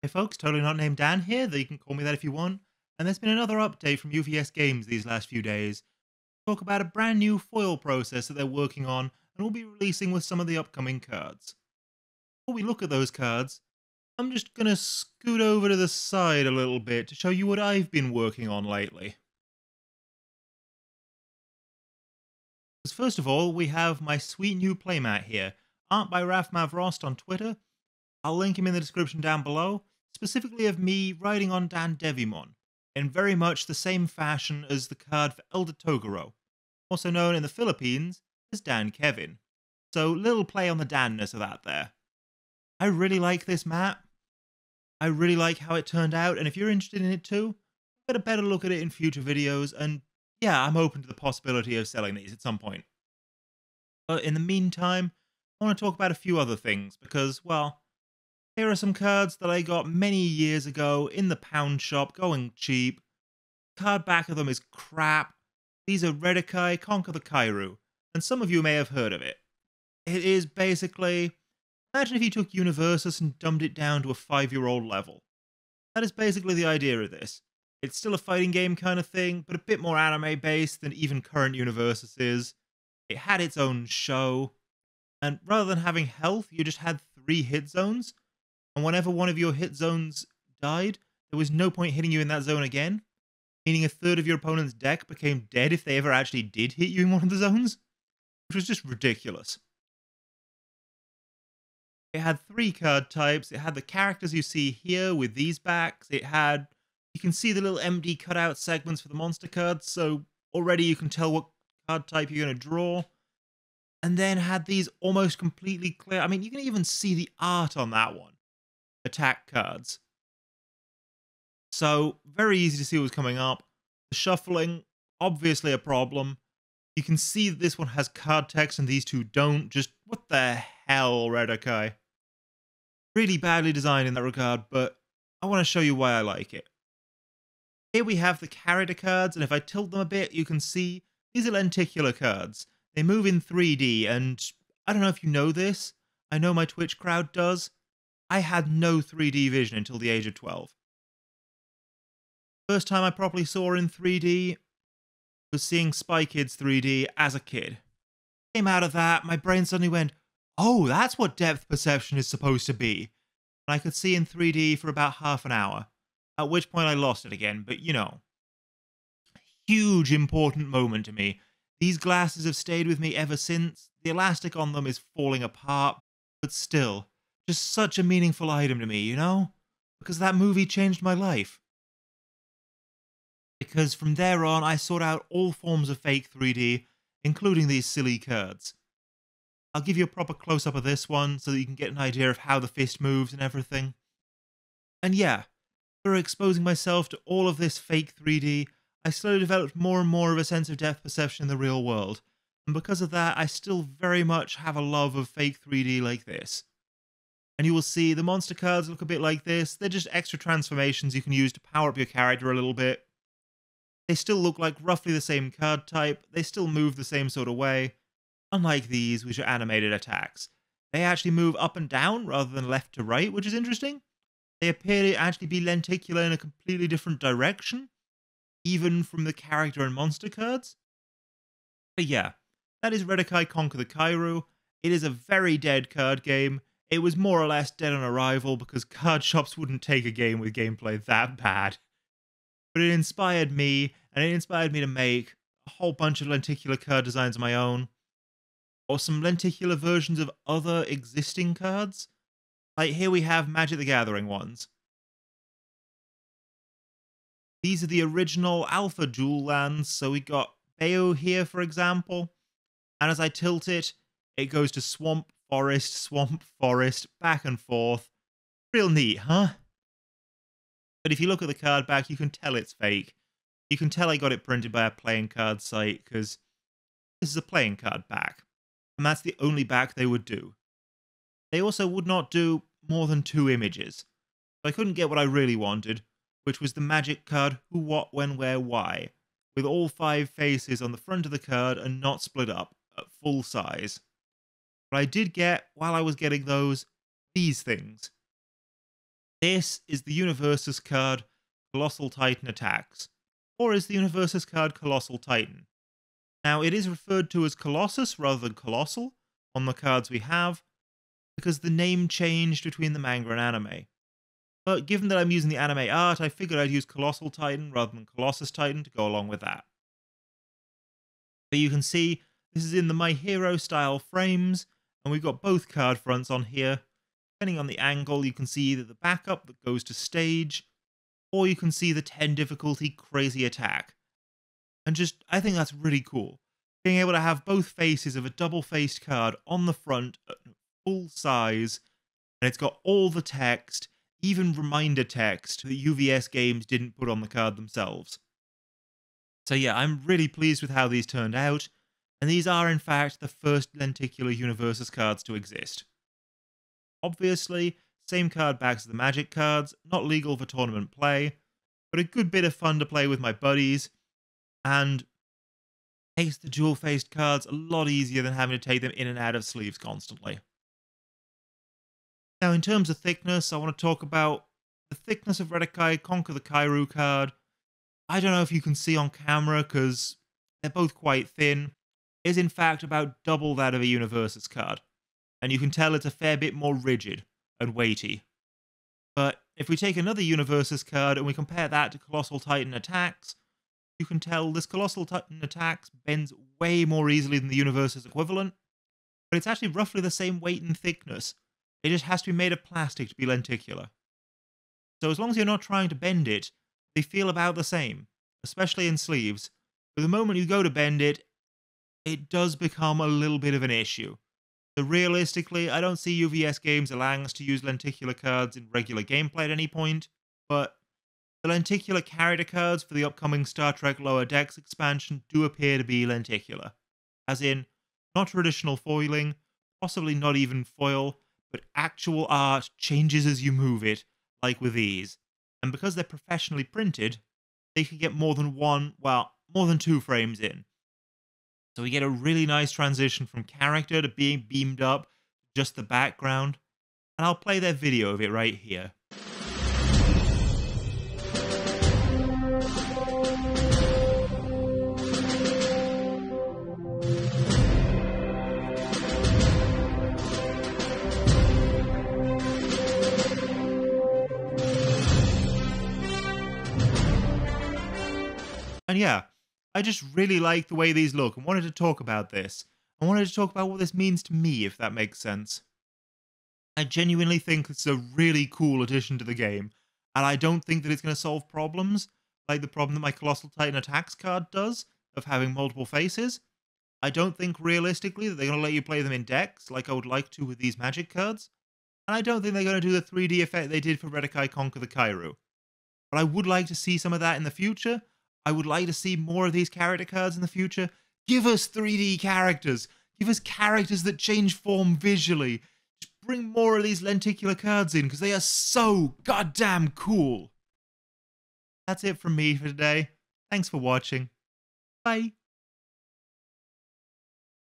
Hey folks, totally not named Dan here, though you can call me that if you want. And there's been another update from UVS Games these last few days. Talk about a brand new foil process that they're working on and will be releasing with some of the upcoming cards. Before we look at those cards, I'm just gonna scoot over to the side a little bit to show you what I've been working on lately. 'Cause first of all, we have my sweet new playmat here, art by Raf Mavrost on Twitter. I'll link him in the description down below, specifically of me riding on Danjamin, in very much the same fashion as the card for Elder Toguro, also known in the Philippines as Dan Kevin. So little play on the Danness of that there. I really like this map. I really like how it turned out, and if you're interested in it too, get a better look at it in future videos, and yeah, I'm open to the possibility of selling these at some point. But in the meantime, I want to talk about a few other things, because, well, here are some cards that I got many years ago in the pound shop, going cheap. Card back of them is crap. These are Redikai Conquer the Kayur, and some of you may have heard of it. It is basically, imagine if you took UniVersus and dumbed it down to a 5-year-old level. That is basically the idea of this. It's still a fighting game kind of thing, but a bit more anime based than even current UniVersus is. It had its own show, and rather than having health, you just had 3 hit zones, and whenever one of your hit zones died, there was no point hitting you in that zone again, meaning a third of your opponent's deck became dead if they ever actually did hit you in one of the zones, which was just ridiculous. It had 3 card types. It had the characters you see here with these backs. It had, you can see the little MD cutout segments for the monster cards, so already you can tell what card type you're going to draw. And then had these almost completely clear, I mean, you can even see the art on that one. Attack cards. So, very easy to see what was coming up. The shuffling, obviously a problem. You can see that this one has card text and these two don't. Just, what the hell, Redakai? Really badly designed in that regard, but I want to show you why I like it. Here we have the character cards, and if I tilt them a bit, you can see these are lenticular cards. They move in 3D, and I don't know if you know this. I know my Twitch crowd does. I had no 3D vision until the age of 12. First time I properly saw in 3D was seeing Spy Kids 3D as a kid. Came out of that, my brain suddenly went, oh, that's what depth perception is supposed to be. And I could see in 3D for about half an hour, at which point I lost it again, but you know. Huge important moment to me. These glasses have stayed with me ever since. The elastic on them is falling apart, but still, just such a meaningful item to me, you know? Because that movie changed my life. Because from there on, I sought out all forms of fake 3D, including these silly cards. I'll give you a proper close-up of this one so that you can get an idea of how the fist moves and everything. And yeah, through exposing myself to all of this fake 3D, I slowly developed more and more of a sense of depth perception in the real world, and because of that, I still very much have a love of fake 3D like this. And you will see the monster cards look a bit like this. They're just extra transformations you can use to power up your character a little bit. They still look like roughly the same card type, they still move the same sort of way, unlike these, which are animated attacks. They actually move up and down rather than left to right, which is interesting. They appear to actually be lenticular in a completely different direction, even from the character and monster cards. But yeah, that is Redikai Conquer the Kayur. It is a very dead card game. It was more or less dead on arrival because card shops wouldn't take a game with gameplay that bad. But it inspired me, and it inspired me to make a whole bunch of lenticular card designs of my own, or some lenticular versions of other existing cards. Like here we have Magic the Gathering ones. These are the original Alpha Dual lands, so we got Bayo here, for example, and as I tilt it, it goes to Swamp, Forest, back and forth. Real neat, huh? But if you look at the card back, you can tell it's fake. You can tell I got it printed by a playing card site, because this is a playing card back, and that's the only back they would do. They also would not do more than 2 images, so I couldn't get what I really wanted, which was the magic card Who, What, When, Where, Why, with all 5 faces on the front of the card and not split up, at full size. But I did get, while I was getting those, these things. This is the UniVersus card Colossal Titan Attacks, or is the UniVersus card Colossal Titan. Now, it is referred to as Colossus rather than Colossal on the cards we have, because the name changed between the manga and anime. But given that I'm using the anime art, I figured I'd use Colossal Titan rather than Colossus Titan to go along with that. But you can see this is in the My Hero style frames, and we've got both card fronts on here. Depending on the angle, you can see either the backup that goes to stage, or you can see the 10 difficulty crazy attack. And just, I think that's really cool. Being able to have both faces of a double-faced card on the front at full size, and it's got all the text, even reminder text that UVS games didn't put on the card themselves. So yeah, I'm really pleased with how these turned out, and these are in fact the first Lenticular UniVersus cards to exist. Obviously, same card backs as the Magic cards, not legal for tournament play, but a good bit of fun to play with my buddies, and makes the dual-faced cards a lot easier than having to take them in and out of sleeves constantly. Now, in terms of thickness, I want to talk about the thickness of Redakai Conquer the Kayur card. I don't know if you can see on camera because they're both quite thin. It is in fact about double that of a UniVersus card, and you can tell it's a fair bit more rigid and weighty. But if we take another UniVersus card and we compare that to Colossal Titan Attacks, you can tell this Colossal Titan Attacks bends way more easily than the UniVersus equivalent, but it's actually roughly the same weight and thickness. It just has to be made of plastic to be lenticular. So as long as you're not trying to bend it, they feel about the same, especially in sleeves. But the moment you go to bend it, it does become a little bit of an issue. So realistically, I don't see UVS games allowing us to use lenticular cards in regular gameplay at any point, but the lenticular character cards for the upcoming Star Trek Lower Decks expansion do appear to be lenticular. As in, not traditional foiling, possibly not even foil, but actual art changes as you move it, like with these. And because they're professionally printed, they can get more than one, well, more than 2 frames in. So we get a really nice transition from character to being beamed up, just the background. And I'll play their video of it right here. And yeah, I just really like the way these look and wanted to talk about this. I wanted to talk about what this means to me, if that makes sense. I genuinely think it's a really cool addition to the game, and I don't think that it's going to solve problems, like the problem that my Colossal Titan Attacks card does, of having multiple faces. I don't think realistically that they're going to let you play them in decks, like I would like to with these Magic cards, and I don't think they're going to do the 3D effect they did for Redakai Conquer the Kayur. But I would like to see some of that in the future. I would like to see more of these character cards in the future. Give us 3D characters. Give us characters that change form visually. Just bring more of these lenticular cards in because they are so goddamn cool. That's it from me for today. Thanks for watching. Bye.